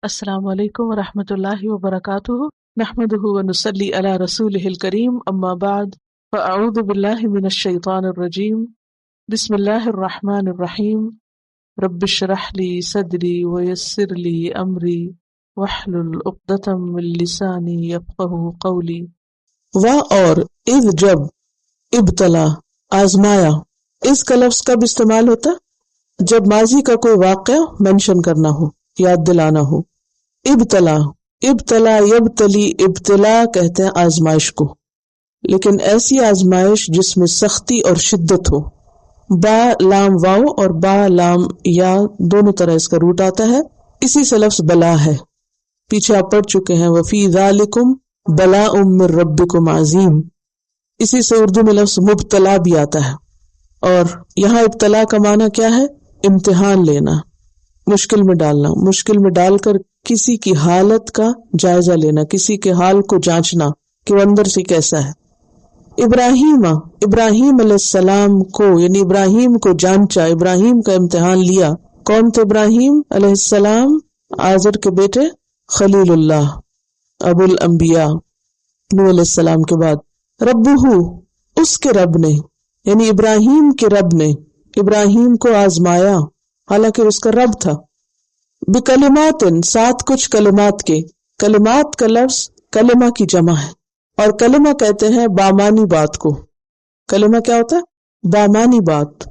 السلام علیکم ورحمۃ اللہ وبرکاتہ، نحمده ونصلی علی رسولہ الکریم، اما بعد فاعوذ باللہ من الشیطان الرجیم، بسم اللہ الرحمن الرحیم، رب اشرح لی صدری ویسر لی امری واحلل عقدۃ من لسانی یفقہوا قولی۔ اور اذ جب، ابتلا آزمایا، اس کا لفظ کب استعمال ہوتا؟ جب ماضی کا کوئی واقعہ مینشن کرنا ہو، یاد دلانا ہو۔ ابتلا، ابتلا یبتلی، ابتلا کہتے ہیں آزمائش کو، لیکن ایسی آزمائش جس میں سختی اور شدت ہو۔ با لام واو اور با لام یا دونوں طرح اس کا روٹ آتا ہے، اسی سے لفظ بلا ہے، پیچھے آپ پڑھ چکے ہیں وفی ذالکم بلاء من ربکم عظیم، اسی سے اردو میں لفظ مبتلا بھی آتا ہے۔ اور یہاں ابتلا کا معنی کیا ہے؟ امتحان لینا، مشکل میں ڈالنا، مشکل میں ڈال کر کسی کی حالت کا جائزہ لینا، کسی کے حال کو جانچنا کہ وہ اندر سے کیسا ہے۔ ابراہیم، ابراہیم علیہ السلام کو، یعنی ابراہیم کو جانچا، ابراہیم کا امتحان لیا۔ کون تھے ابراہیم علیہ السلام؟ آزر کے بیٹے خلیل اللہ، ابو الانبیاء، نوح علیہ السلام کے بعد۔ ربہ، اس کے رب نے، یعنی ابراہیم کے رب نے ابراہیم کو آزمایا، حالانکہ اس کا رب تھا۔ بکلمات، ساتھ کچھ کلمات کے، کلمات کا لفظ کلمہ کی جمع ہے، اور کلمہ کہتے ہیں بامانی بات کو۔ کلمہ کیا ہوتا ہے؟ بامانی بات،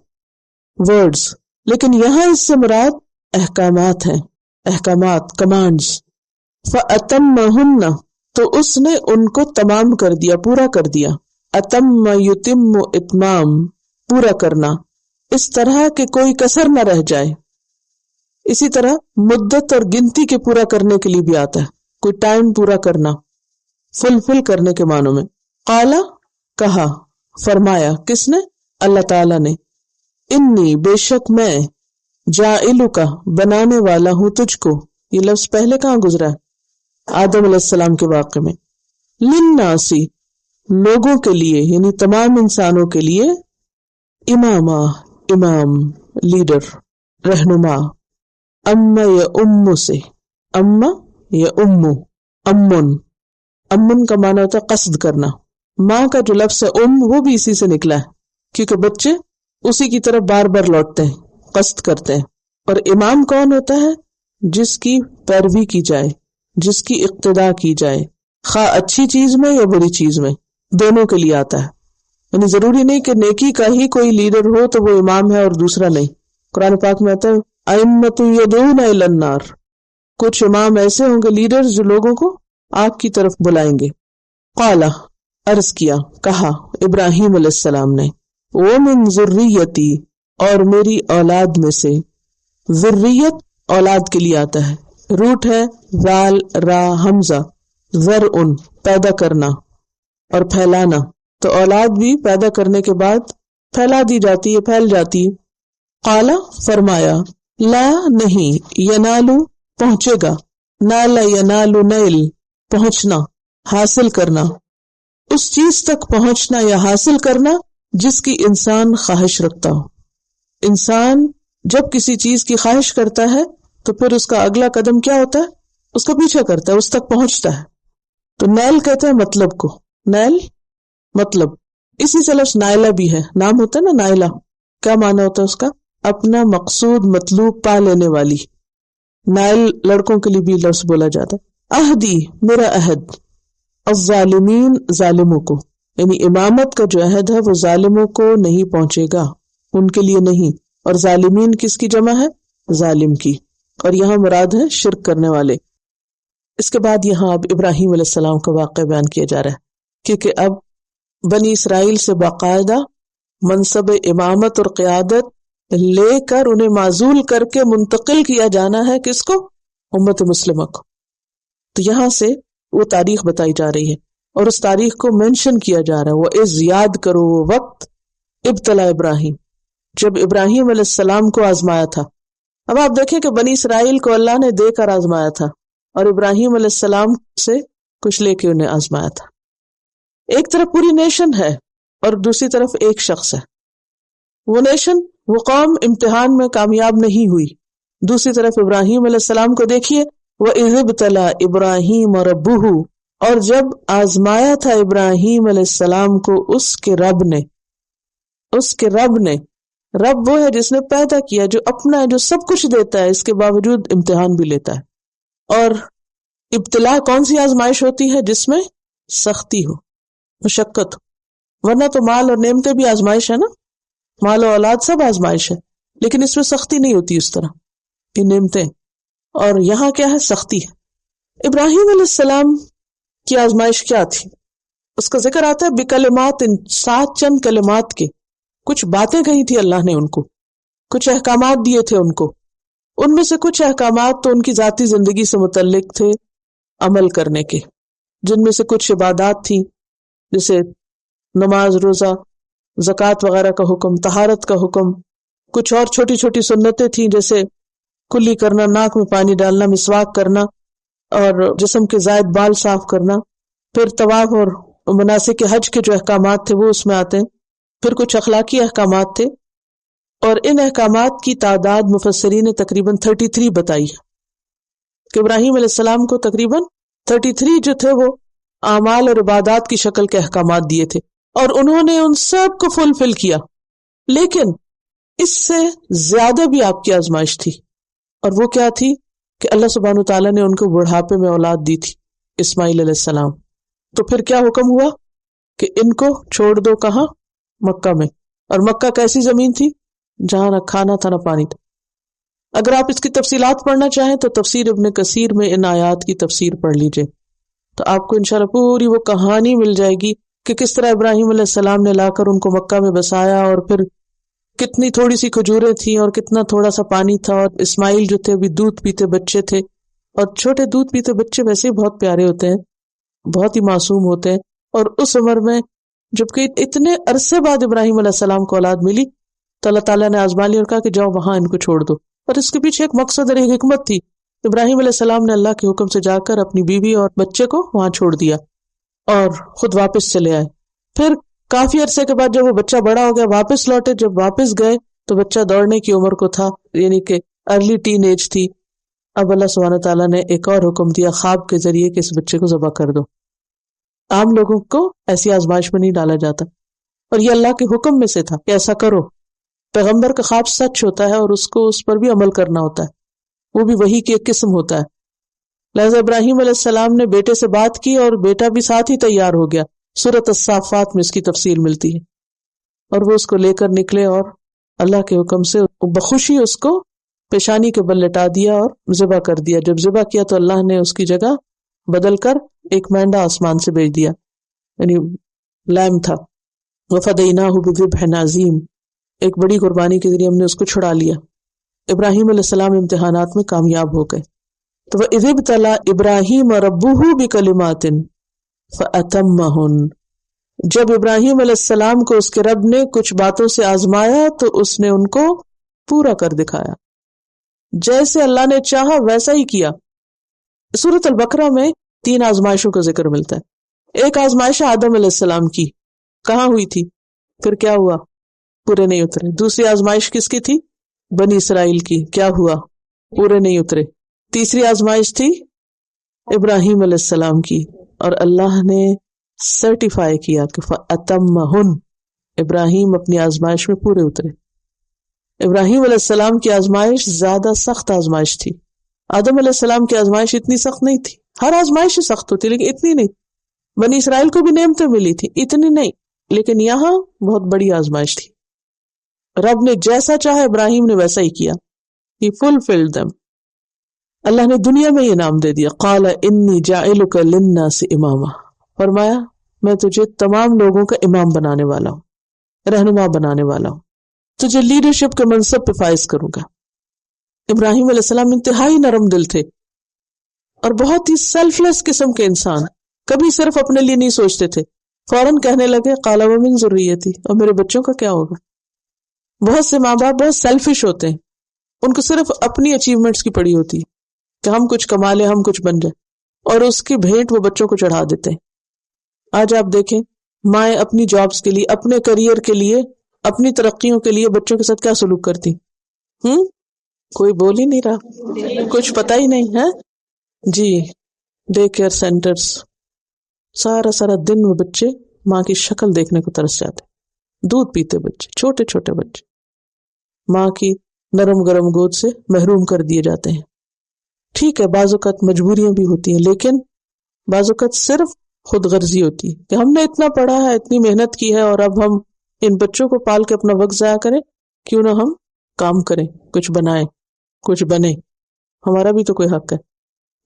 ورڈز، لیکن یہاں اس سے مراد احکامات ہیں، احکامات، کمانڈز۔ فَأَتَمَّهُنَّ، تو اس نے ان کو تمام کر دیا، پورا کر دیا۔ اتم یتم، اتمام، پورا کرنا، اس طرح کہ کوئی کسر نہ رہ جائے۔ اسی طرح مدت اور گنتی کے پورا کرنے کے لیے بھی آتا ہے، کوئی ٹائم پورا کرنا، فل کرنے کے معنوں میں۔ قالا، کہا، فرمایا، کس نے؟ اللہ تعالی نے۔ انی، بے شک میں، جاعلک، بنانے والا ہوں تجھ کو۔ یہ لفظ پہلے کہاں گزرا ہے؟ آدم علیہ السلام کے واقعے میں۔ للناسی، لوگوں کے لیے، یعنی تمام انسانوں کے لیے، اماما، امام، لیڈر، رہنما۔ اما یا ام سے، اما یا امن، امن کا معنی ہوتا ہے قصد کرنا۔ ماں کا جو لفظ ہے ام، وہ بھی اسی سے نکلا ہے، کیونکہ بچے اسی کی طرف بار بار لوٹتے ہیں، قصد کرتے ہیں۔ اور امام کون ہوتا ہے؟ جس کی پیروی کی جائے، جس کی اقتداء کی جائے، خواہ اچھی چیز میں یا بری چیز میں، دونوں کے لیے آتا ہے۔ یعنی ضروری نہیں کہ نیکی کا ہی کوئی لیڈر ہو تو وہ امام ہے اور دوسرا نہیں۔ قرآن پاک میں آتا ہے ائمۃ یدعون الی النار، کچھ امام ایسے ہوں گے، لیڈرز، جو لوگوں کو آگ کی طرف بلائیں گے۔ قال، عرض کیا، کہا ابراہیم علیہ السلام نے، ومن ذریتی، اور میری اولاد میں سے۔ ذریت اولاد کے لیے آتا ہے، روٹ ہے ذال را حمزہ، ذرعن، پیدا کرنا اور پھیلانا، تو اولاد بھی پیدا کرنے کے بعد پھیلا دی جاتی ہے، پھیل جاتی ہے۔ قال، فرمایا، لا، نہیں، ینالو، پہنچے گا، نالا ینالو، نیل، پہنچنا، حاصل کرنا، اس چیز تک پہنچنا یا حاصل کرنا جس کی انسان خواہش رکھتا ہو۔ انسان جب کسی چیز کی خواہش کرتا ہے تو پھر اس کا اگلا قدم کیا ہوتا ہے؟ اس کا پیچھا کرتا ہے، اس تک پہنچتا ہے۔ تو نیل کہتے ہیں مطلب کو، نیل مطلب، اسی سے لفظ نائلہ بھی ہے، نام ہوتا ہے نا نائلہ، کیا معنی ہوتا ہے اس کا؟ اپنا مقصود مطلوب پا لینے والی۔ نائل لڑکوں کے لیے بھی لفظ بولا جاتا ہے۔ عہدی، میرا عہد، الظالمین، ظالموں کو، یعنی امامت کا جو عہد ہے وہ ظالموں کو نہیں پہنچے گا، ان کے لیے نہیں۔ اور ظالمین کس کی جمع ہے؟ ظالم کی، اور یہاں مراد ہے شرک کرنے والے۔ اس کے بعد یہاں اب ابراہیم علیہ السلام کا واقعہ بیان کیا جا رہا ہے، کیونکہ اب بنی اسرائیل سے باقاعدہ منصب امامت اور قیادت لے کر انہیں معزول کر کے منتقل کیا جانا ہے، کس کو؟ امت مسلمہ کو۔ تو یہاں سے وہ تاریخ بتائی جا رہی ہے، اور اس تاریخ کو مینشن کیا جا رہا ہے۔ وہ از، یاد کرو وہ وقت، ابتلا ابراہیم، جب ابراہیم علیہ السلام کو آزمایا تھا۔ اب آپ دیکھیں کہ بنی اسرائیل کو اللہ نے دے کر آزمایا تھا، اور ابراہیم علیہ السلام سے کچھ لے کے انہیں آزمایا تھا۔ ایک طرف پوری نیشن ہے اور دوسری طرف ایک شخص ہے۔ وہ نیشن، وہ قوم امتحان میں کامیاب نہیں ہوئی، دوسری طرف ابراہیم علیہ السلام کو دیکھیے، وَإِذِ ابْتَلَى إِبْرَاهِيمَ رَبُّهُ، اور جب آزمایا تھا ابراہیم علیہ السلام کو اس کے رب نے، رب وہ ہے جس نے پیدا کیا، جو اپنا ہے، جو سب کچھ دیتا ہے، اس کے باوجود امتحان بھی لیتا ہے۔ اور ابتلا کون سی آزمائش ہوتی ہے؟ جس میں سختی ہو، مشقت ہو، ورنہ تو مال اور نعمتیں بھی آزمائش ہے نا، مال و اولاد سب آزمائش ہے، لیکن اس میں سختی نہیں ہوتی اس طرح، یہ نعمتیں، اور یہاں کیا ہے؟ سختی ہے۔ ابراہیم علیہ السلام کی آزمائش کیا تھی؟ اس کا ذکر آتا ہے بکلمات، 7 چند کلمات کے، کچھ باتیں کہی تھی اللہ نے ان کو، کچھ احکامات دیے تھے ان کو، ان میں سے کچھ احکامات تو ان کی ذاتی زندگی سے متعلق تھے عمل کرنے کے، جن میں سے کچھ عبادات تھیں جیسے نماز، روزہ، زکوٰۃ وغیرہ کا حکم، طہارت کا حکم، کچھ اور چھوٹی چھوٹی سنتیں تھیں جیسے کلی کرنا، ناک میں پانی ڈالنا، مسواک کرنا، اور جسم کے زائد بال صاف کرنا، پھر طواف اور مناسک حج کے جو احکامات تھے وہ اس میں آتے ہیں، پھر کچھ اخلاقی احکامات تھے، اور ان احکامات کی تعداد مفسرین نے تقریباً 33 بتائی ہے کہ ابراہیم علیہ السلام کو تقریباً 33 جو تھے وہ اعمال اور عبادات کی شکل کے احکامات دیے تھے، اور انہوں نے ان سب کو فلفل کیا، لیکن اس سے زیادہ بھی آپ کی آزمائش تھی، اور وہ کیا تھی کہ اللہ سبحانہ وتعالیٰ نے ان کو بڑھاپے میں اولاد دی تھی، اسماعیل علیہ السلام۔ تو پھر کیا حکم ہوا کہ ان کو چھوڑ دو، کہاں؟ مکہ میں، اور مکہ کیسی زمین تھی؟ جہاں نہ کھانا تھا نہ پانی تھا۔ اگر آپ اس کی تفصیلات پڑھنا چاہیں تو تفسیر ابن کثیر میں ان آیات کی تفسیر پڑھ لیجئے، تو آپ کو انشاءاللہ پوری وہ کہانی مل جائے گی کہ کس طرح ابراہیم علیہ السلام نے لا کر ان کو مکہ میں بسایا، اور پھر کتنی تھوڑی سی کھجوریں تھیں اور کتنا تھوڑا سا پانی تھا، اور اسماعیل جو تھے ابھی دودھ پیتے بچے تھے، اور چھوٹے دودھ پیتے بچے ویسے ہی بہت پیارے ہوتے ہیں، بہت ہی معصوم ہوتے ہیں، اور اس عمر میں جبکہ اتنے عرصے بعد ابراہیم علیہ السلام کو اولاد ملی تو اللہ تعالیٰ نے آزما لیا اور کہا کہ جاؤ وہاں ان کو چھوڑ دو، اور اس کے پیچھے ایک مقصد اور ایک حکمت تھی۔ ابراہیم علیہ السلام نے اللہ کے حکم سے جا کر اپنی بیوی اور بچے کو وہاں چھوڑ دیا اور خود واپس چلے آئے۔ پھر کافی عرصے کے بعد جب وہ بچہ بڑا ہو گیا واپس لوٹے، جب واپس گئے تو بچہ دوڑنے کی عمر کو تھا، یعنی کہ ارلی ٹین ایج تھی۔ اب اللہ سبحانہ تعالیٰ نے ایک اور حکم دیا خواب کے ذریعے کہ اس بچے کو ذبح کر دو۔ عام لوگوں کو ایسی آزمائش میں نہیں ڈالا جاتا، اور یہ اللہ کے حکم میں سے تھا کہ ایسا کرو۔ پیغمبر کا خواب سچ ہوتا ہے اور اس کو اس پر بھی عمل کرنا ہوتا ہے، وہ بھی وحی کی ایک قسم ہوتا ہے۔ لہذا ابراہیم علیہ السلام نے بیٹے سے بات کی اور بیٹا بھی ساتھ ہی تیار ہو گیا، سورۃ الصافات میں اس کی تفصیل ملتی ہے، اور وہ اس کو لے کر نکلے اور اللہ کے حکم سے بخوشی اس کو پیشانی کے بل لٹا دیا اور ذبح کر دیا۔ جب ذبح کیا تو اللہ نے اس کی جگہ بدل کر ایک مینڈا آسمان سے بھیج دیا، یعنی لیم تھا۔ وَفَدَيْنَاهُ بِذِبْحٍ عَظِيمٍ، ایک بڑی قربانی کے ذریعے ہم نے اس کو چھڑا لیا۔ ابراہیم علیہ السلام امتحانات میں کامیاب ہو گئے۔ تو وَإِذِ ابْتَلَىٰ إِبْرَاهِيمَ رَبُّهُ بِكَلِمَاتٍ فَأَتَمَّهُنَّ، جب ابراہیم علیہ السلام کو اس کے رب نے کچھ باتوں سے آزمایا تو اس نے ان کو پورا کر دکھایا، جیسے اللہ نے چاہا ویسا ہی کیا۔ سورۃ البقرہ میں 3 آزمائشوں کا ذکر ملتا ہے۔ ایک آزمائش آدم علیہ السلام کی، کہاں ہوئی تھی؟ پھر کیا ہوا؟ پورے نہیں اترے۔ دوسری آزمائش کس کی تھی؟ بنی اسرائیل کی، کیا ہوا؟ پورے نہیں اترے۔ تیسری آزمائش تھی ابراہیم علیہ السلام کی، اور اللہ نے سرٹیفائی کیا کہ فَأَتَمَّهُنَّ، ابراہیم اپنی آزمائش میں پورے اترے۔ ابراہیم علیہ السلام کی آزمائش زیادہ سخت آزمائش تھی، آدم علیہ السلام کی آزمائش اتنی سخت نہیں تھی۔ ہر آزمائش سخت ہوتی لیکن اتنی نہیں۔ بنی اسرائیل کو بھی نعمتیں ملی تھی، اتنی نہیں، لیکن یہاں بہت بڑی آزمائش تھی۔ رب نے جیسا چاہا ابراہیم نے ویسا ہی کیا، He fulfilled them۔ اللہ نے دنیا میں یہ نام دے دیا، قال انی جاعلک للناس اماما، فرمایا میں تجھے تمام لوگوں کا امام بنانے والا ہوں، رہنما بنانے والا ہوں، تجھے لیڈرشپ کے منصب پہ فائز کروں گا۔ ابراہیم علیہ السلام انتہائی نرم دل تھے اور بہت ہی سیلف لیس قسم کے انسان، کبھی صرف اپنے لیے نہیں سوچتے تھے، فوراً کہنے لگے قال ومن ذریتی، اور میرے بچوں کا کیا ہوگا۔ بہت سے ماں باپ بہت سیلفش ہوتے ہیں، ان کو صرف اپنی اچیومنٹس کی پڑی ہوتی ہے کہ ہم کچھ کما لیں، ہم کچھ بن جائیں، اور اس کی بھیٹ وہ بچوں کو چڑھا دیتے ہیں۔ آج آپ دیکھیں مائیں اپنی جابز کے لیے، اپنے کریئر کے لیے، اپنی ترقیوں کے لیے بچوں کے ساتھ کیا سلوک کرتی؟ کوئی بول ہی نہیں رہا، کچھ پتہ ہی نہیں ہے۔ جی ڈے کیئر سینٹرز، سارا سارا دن وہ بچے ماں کی شکل دیکھنے کو ترس جاتے، دودھ پیتے بچے، چھوٹے چھوٹے بچے ماں کی نرم گرم گود سے محروم کر دیے جاتے ہیں۔ ٹھیک ہے بعض اوقات مجبوریاں بھی ہوتی ہیں، لیکن بعض اوقات صرف خود غرضی ہوتی ہے کہ ہم نے اتنا پڑھا ہے، اتنی محنت کی ہے، اور اب ہم ان بچوں کو پال کے اپنا وقت ضائع کریں، کیوں نہ ہم کام کریں، کچھ بنائیں، کچھ بنے، ہمارا بھی تو کوئی حق ہے۔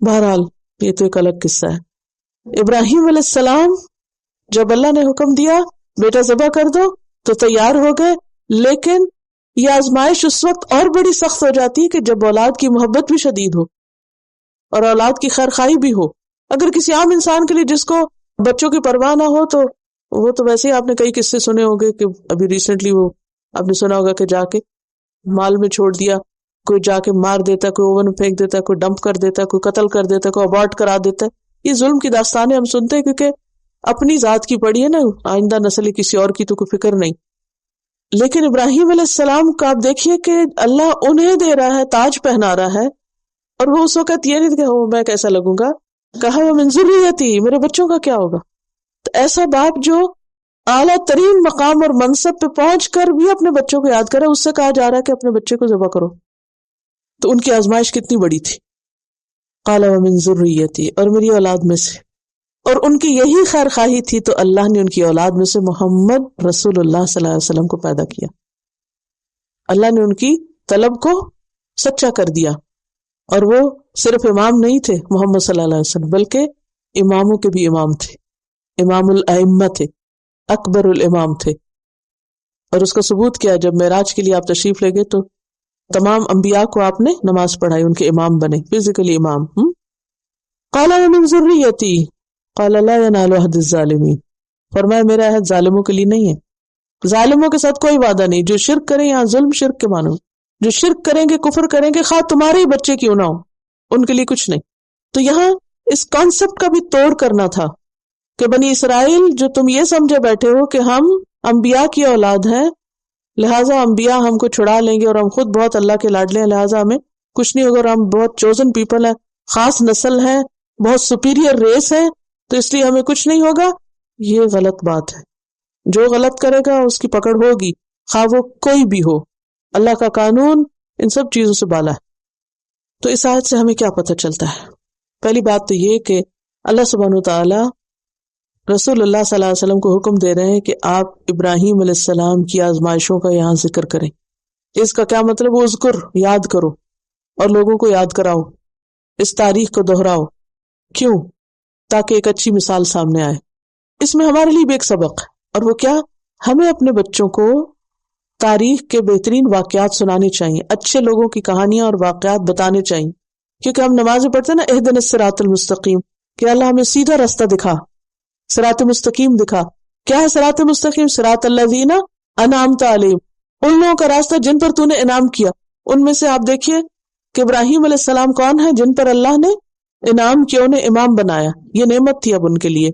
بہرحال یہ تو ایک الگ قصہ ہے۔ ابراہیم علیہ السلام جب اللہ نے حکم دیا بیٹا ذبح کر دو تو تیار ہو گئے، لیکن یہ آزمائش اس وقت اور بڑی سخت ہو جاتی ہے کہ جب اولاد کی محبت بھی شدید ہو اور اولاد کی خیر خواہی بھی ہو۔ اگر کسی عام انسان کے لیے جس کو بچوں کی پرواہ نہ ہو تو وہ تو ویسے ہی آپ نے کئی قصے سنے ہوں گے کہ ابھی ریسنٹلی وہ آپ نے سنا ہوگا کہ جا کے مال میں چھوڑ دیا، کوئی جا کے مار دیتا، کوئی اوون میں پھینک دیتا، کوئی ڈمپ کر دیتا، کوئی قتل کر دیتا، کوئی ابارٹ کرا دیتا ہے۔ یہ ظلم کی داستانیں ہم سنتے ہیں کیونکہ اپنی ذات کی پڑی ہے نا، آئندہ نسل کسی اور کی تو کوئی فکر نہیں۔ لیکن ابراہیم علیہ السلام کا آپ دیکھیے کہ اللہ انہیں دے رہا ہے، تاج پہنا رہا ہے، اور وہ اس وقت یہ نہیں کہ میں کیسا لگوں گا، کہا وہ من ذریتی، میرے بچوں کا کیا ہوگا۔ تو ایسا باپ جو اعلیٰ ترین مقام اور منصب پہ پہنچ کر بھی اپنے بچوں کو یاد کرے، اس سے کہا جا رہا ہے کہ اپنے بچے کو ذبح کرو، تو ان کی آزمائش کتنی بڑی تھی۔ قال ومن ذریتی، اور میری اولاد میں سے، اور ان کی یہی خیر خواہی تھی تو اللہ نے ان کی اولاد میں سے محمد رسول اللہ صلی اللہ علیہ وسلم کو پیدا کیا۔ اللہ نے ان کی طلب کو سچا کر دیا، اور وہ صرف امام نہیں تھے محمد صلی اللہ علیہ وسلم، بلکہ اماموں کے بھی امام تھے، امام الائمہ تھے، اکبر الامام تھے۔ اور اس کا ثبوت کیا، جب معراج کے لیے آپ تشریف لے گئے تو تمام انبیاء کو آپ نے نماز پڑھائی، ان کے امام بنے، فزیکلی امام۔ قال ومن ذریتی قال لا ینال عہد الظالمین، فرمایا میرا عہد ظالموں کے لیے نہیں ہے، ظالموں کے ساتھ کوئی وعدہ نہیں۔ جو شرک کریں، یہاں ظلم شرک کے معنی، جو شرک کریں گے، کفر کریں گے، خواہ تمہارے ہی بچے کیوں نہ ہو، ان کے لیے کچھ نہیں۔ تو یہاں اس کانسیپٹ کا بھی توڑ کرنا تھا کہ بنی اسرائیل جو تم یہ سمجھے بیٹھے ہو کہ ہم انبیاء کی اولاد ہیں، لہٰذا انبیاء ہم کو چھڑا لیں گے اور ہم خود بہت اللہ کے لاڈلے ہیں، لہٰذا ہمیں کچھ نہیں ہوگا، اور ہم بہت چوزن پیپل ہیں، خاص نسل ہیں، بہت سپیریئر ریس ہے، تو اس لیے ہمیں کچھ نہیں ہوگا۔ یہ غلط بات ہے۔ جو غلط کرے گا اس کی پکڑ ہوگی، خواہ وہ کوئی بھی ہو۔ اللہ کا قانون ان سب چیزوں سے بالا ہے۔ تو اس آیت سے ہمیں کیا پتہ چلتا ہے؟ پہلی بات تو یہ کہ اللہ سبحانہ وتعالی رسول اللہ صلی اللہ علیہ وسلم کو حکم دے رہے ہیں کہ آپ ابراہیم علیہ السلام کی آزمائشوں کا یہاں ذکر کریں۔ اس کا کیا مطلب؟ وہ اذکر، یاد کرو اور لوگوں کو یاد کراؤ، اس تاریخ کو دہراؤ۔ کیوں؟ تاکہ ایک اچھی مثال سامنے آئے۔ اس میں ہمارے لیے بھی ایک سبق ہے، اور وہ کیا؟ ہمیں اپنے بچوں کو تاریخ کے بہترین واقعات سنانے چاہیے، اچھے لوگوں کی کہانیاں اور واقعات بتانے چاہیے، کیونکہ ہم نماز میں پڑھتے ہیں نا اہدنا الصراط المستقیم، کہ اللہ ہمیں سیدھا راستہ دکھا، صراط مستقیم دکھا۔ کیا ہے صراط مستقیم؟ صراط الذین انعمت علیہم، ان لوگوں کا راستہ جن پر تو نے انعام کیا۔ ان میں سے آپ دیکھیے کہ ابراہیم علیہ السلام کون ہے؟ جن پر اللہ نے انعام کیا، انہیں امام بنایا، یہ نعمت تھی اب ان کے لیے۔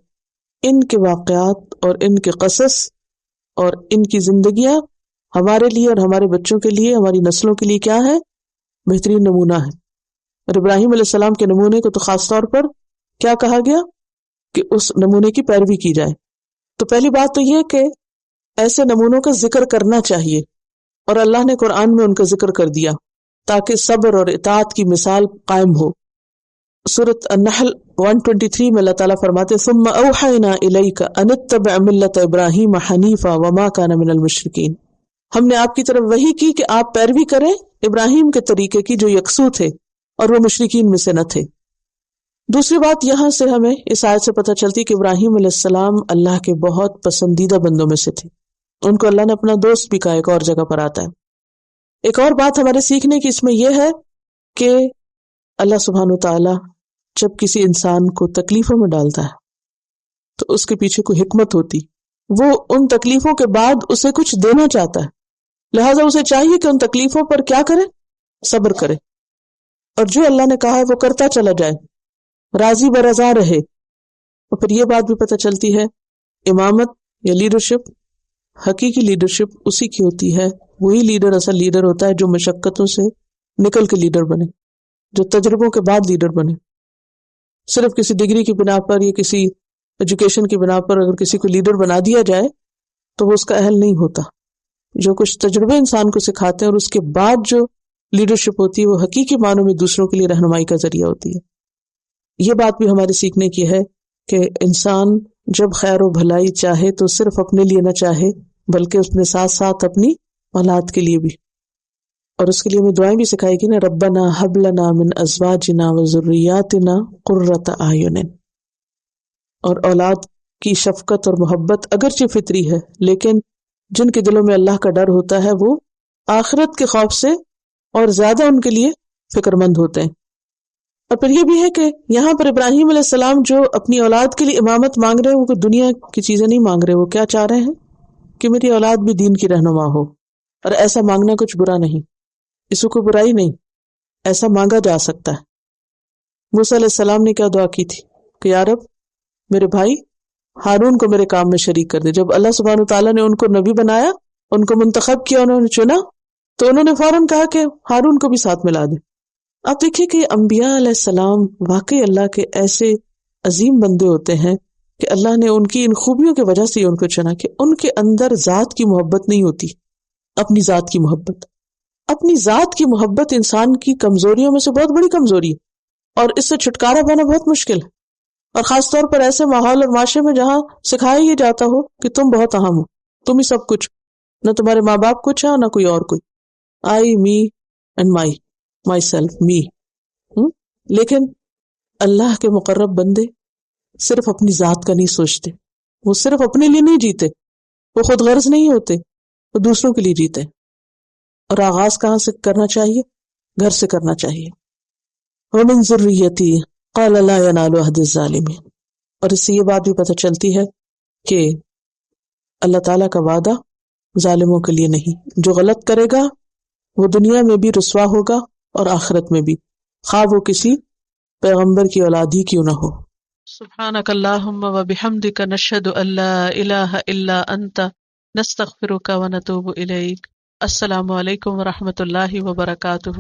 ان کے واقعات اور ان کے قصص اور ان کی زندگیاں ہمارے لیے اور ہمارے بچوں کے لیے، ہماری نسلوں کے لیے کیا ہے؟ بہترین نمونہ ہے۔ اور ابراہیم علیہ السلام کے نمونے کو تو خاص طور پر کیا کہا گیا کہ اس نمونے کی پیروی کی جائے۔ تو پہلی بات تو یہ کہ ایسے نمونوں کا ذکر کرنا چاہیے، اور اللہ نے قرآن میں ان کا ذکر کر دیا تاکہ صبر اور اطاعت کی مثال قائم ہو۔ سورۃ النحل 123 میں اللہ تعالیٰ فرماتے ثم اوحینا الیک ان اتبع ملت ابراہیم حنیفا وما کان من المشرکین، ہم نے آپ کی طرف وحی کی کہ آپ پیروی کریں ابراہیم کے طریقے کی جو یکسو تھے اور وہ مشرکین میں سے نہ تھے۔ دوسری بات یہاں سے ہمیں اس آیت سے پتہ چلتی کہ ابراہیم علیہ السلام اللہ کے بہت پسندیدہ بندوں میں سے تھے، ان کو اللہ نے اپنا دوست بھی کہا، ایک اور جگہ پر آتا ہے۔ ایک اور بات ہمارے سیکھنے کی اس میں یہ ہے کہ اللہ سبحانہ وتعالی جب کسی انسان کو تکلیفوں میں ڈالتا ہے تو اس کے پیچھے کوئی حکمت ہوتی، وہ ان تکلیفوں کے بعد اسے کچھ دینا چاہتا ہے، لہٰذا اسے چاہیے کہ ان تکلیفوں پر کیا کرے؟ صبر کرے، اور جو اللہ نے کہا ہے وہ کرتا چلا جائے، راضی برضا رہے۔ اور پھر یہ بات بھی پتہ چلتی ہے امامت یا لیڈرشپ، حقیقی لیڈرشپ اسی کی ہوتی ہے، وہی لیڈر اصل لیڈر ہوتا ہے جو مشقتوں سے نکل کے لیڈر بنے، جو تجربوں کے بعد لیڈر بنے۔ صرف کسی ڈگری کی بنا پر یا کسی ایجوکیشن کی بنا پر اگر کسی کو لیڈر بنا دیا جائے تو وہ اس کا اہل نہیں ہوتا. جو کچھ تجربے انسان کو سکھاتے ہیں اور اس کے بعد جو لیڈرشپ ہوتی ہے وہ حقیقی معنوں میں دوسروں کے لیے رہنمائی کا ذریعہ ہوتی ہے. یہ بات بھی ہمارے سیکھنے کی ہے کہ انسان جب خیر و بھلائی چاہے تو صرف اپنے لیے نہ چاہے بلکہ اپنے ساتھ ساتھ اپنی اولاد کے لیے بھی. اور اس کے لیے ہمیں دعائیں بھی سکھائے گی نا، ربنا ہب لنا من ازواجنا وذریاتنا قرۃ اعین. اور اولاد کی شفقت اور محبت اگرچہ فطری ہے، لیکن جن کے دلوں میں اللہ کا ڈر ہوتا ہے وہ آخرت کے خوف سے اور زیادہ ان کے لیے فکر مند ہوتے ہیں. اور پھر یہ بھی ہے کہ یہاں پر ابراہیم علیہ السلام جو اپنی اولاد کے لیے امامت مانگ رہے ہیں وہ کوئی دنیا کی چیزیں نہیں مانگ رہے. وہ کیا چاہ رہے ہیں کہ میری اولاد بھی دین کی رہنما ہو. اور ایسا مانگنا کچھ برا نہیں، اس کو کوئی برائی نہیں، ایسا مانگا جا سکتا ہے. موسیٰ علیہ السلام نے کیا دعا کی تھی کہ یا رب میرے بھائی ہارون کو میرے کام میں شریک کر دے. جب اللہ سبحانہ وتعالیٰ نے ان کو نبی بنایا، ان کو منتخب کیا، انہوں نے چنا، تو انہوں نے فوراً کہا کہ ہارون کو بھی ساتھ ملا دے. آپ دیکھیے کہ انبیاء علیہ السلام واقعی اللہ کے ایسے عظیم بندے ہوتے ہیں کہ اللہ نے ان کی ان خوبیوں کی وجہ سے ان کو چنا کہ ان کے اندر ذات کی محبت نہیں ہوتی، اپنی ذات کی محبت. اپنی ذات کی محبت انسان کی کمزوریوں میں سے بہت بڑی کمزوری ہے اور اس سے چھٹکارا پانا بہت مشکل ہے. اور خاص طور پر ایسے ماحول اور معاشرے میں جہاں سکھایا یہ جاتا ہو کہ تم بہت اہم ہو، تم ہی سب کچھ، نہ تمہارے ماں باپ کچھ ہے نہ کوئی اور کوئی. آئی می اینڈ مائی سیلف می. لیکن اللہ کے مقرب بندے صرف اپنی ذات کا نہیں سوچتے، وہ صرف اپنے لیے نہیں جیتے، وہ خود غرض نہیں ہوتے، وہ دوسروں کے لیے جیتے. اور آغاز کہاں سے کرنا چاہیے؟ گھر سے کرنا چاہیے. وَمِن ذُرِّيَّتِي قَالَ لَا يَنَالُ عَهْدِ الظَّالِمِينَ. اور اس سے یہ بات بھی پتہ چلتی ہے کہ اللہ تعالیٰ کا وعدہ ظالموں کے لیے نہیں. جو غلط کرے گا وہ دنیا میں بھی رسوا ہوگا اور آخرت میں بھی، خواہ وہ کسی پیغمبر کی اولاد ہی کیوں نہ ہو. سبحانک اللہم و بحمدک نشہد ان لا الہ الا انت نستغفرک و نتوب الیک. السلام علیکم و رحمۃ اللہ وبرکاتہ.